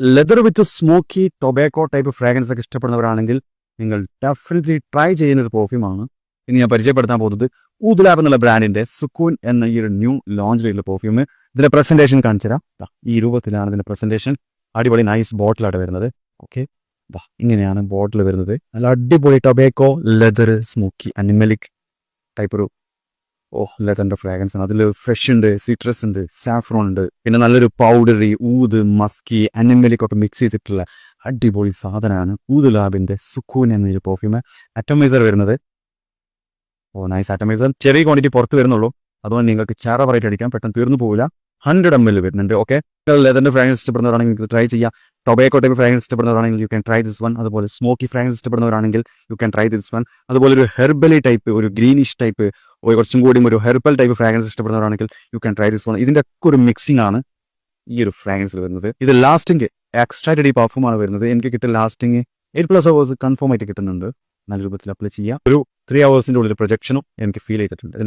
Leather വിത്ത് smoky tobacco type fragrance ഒക്കെ ഇഷ്ടപ്പെടുന്നവരാണെങ്കിൽ നിങ്ങൾ definitely try ചെയ്യുന്ന ഒരു പെർഫ്യൂമാണ് ഇനി ഞാൻ പരിചയപ്പെടുത്താൻ പോകുന്നത് ഊദ് ലാബ് എന്നുള്ള ബ്രാൻഡിന്റെ സുക്കൂൻ എന്ന ഈ ഒരു ന്യൂ ലോഞ്ച് ചെയ്തിട്ടുള്ള പെർഫ്യൂം. ഇതിന്റെ പ്രസന്റേഷൻ കാണിച്ചു തരാം. ഈ രൂപത്തിലാണ് ഇതിന്റെ പ്രസന്റേഷൻ. അടിപൊളി നൈസ് ബോട്ടിലാണ് വരുന്നത്. ഓക്കെ, ഇങ്ങനെയാണ് ബോട്ടിൽ വരുന്നത്. നല്ല അടിപൊളി ടൊബാക്കോ ലെതർ സ്മോക്കി അനിമലിക് ടൈപ്പ് ഒരു ലെതറിന്റെ ഫ്രാഗ്രൻസ് ആണ്. അതിൽ ഫ്രഷ് ഉണ്ട്, സിട്രസ് ഉണ്ട്, സാഫ്രോൺ ഉണ്ട്, പിന്നെ നല്ലൊരു പൗഡറി ഊദ് മസ്കി അനിമലിക് ഒക്കെ മിക്സ് ചെയ്തിട്ടുള്ള അടിപൊളി സാധനമാണ് ഊദ് ലാബിന്റെ സുക്കൂൻ എന്നൊരു പെർഫ്യൂം. അറ്റോമൈസർ വരുന്നത് നൈസ് അറ്റോമൈസർ. ചെറിയ ക്വാണ്ടിറ്റി പുറത്ത് വരുന്നുള്ളൂ, അതുകൊണ്ട് നിങ്ങൾക്ക് ചാറ പറയിട്ട് അടിക്കാൻ പെട്ടെന്ന് തീർന്നു പോകില്ല. 100 ml വരുന്നുണ്ട്. ഓക്കെ, ലെതറിന്റെ ഫ്രാഗ്രൻസ് ഇഷ്ടപ്പെടുന്നവരാണെങ്കിൽ നിങ്ങൾക്ക് ട്രൈ ചെയ്യാം. ടൊബാക്കോ ടൈപ്പ് ഫ്രാഗ്രൻസ് ഇഷ്ടപ്പെടുന്നവരാണെങ്കിൽ you can try this one. അതുപോലെ സ്മോക്കി ഫ്രാഗ്രൻസ് ഇഷ്ടപ്പെടുന്നവരാണെങ്കിൽ you can try this one. അതുപോലെ ഒരു ഹെർബലി ടൈപ്പ്, ഒരു ഗ്രീനിഷ് ടൈപ്പ്, കുറച്ചും കൂടി ഒരു ഹെർബൽ ടൈപ്പ് ഫ്രാഗ്രൻസ് ഇഷ്ടപ്പെടുന്നവരാണെങ്കിൽ you can try this one. ഇതിന്റെ ഒക്കെ ഒരു മിക്സിംഗ് ആണ് ഈ ഒരു ഫ്രാഗ്രൻസിൽ വരുന്നത്. ഇത് ലാസ്റ്റിംഗ് എക്സ്ട്രാക്റ്റഡ് ഈ പെർഫ്യൂമാണ് വരുന്നത്. എനിക്ക് കിട്ടിയ ലാസ്റ്റിംഗ് 8+ hours കൺഫേം ആയിട്ട് കിട്ടുന്നുണ്ട്. നല്ല രൂപത്തിൽ അപ്ലൈ ചെയ്യാം. ഒരു 3 hours ഉള്ളിൽ പ്രൊജക്ഷനും എനിക്ക് ഫീൽ ചെയ്തിട്ടുണ്ട്.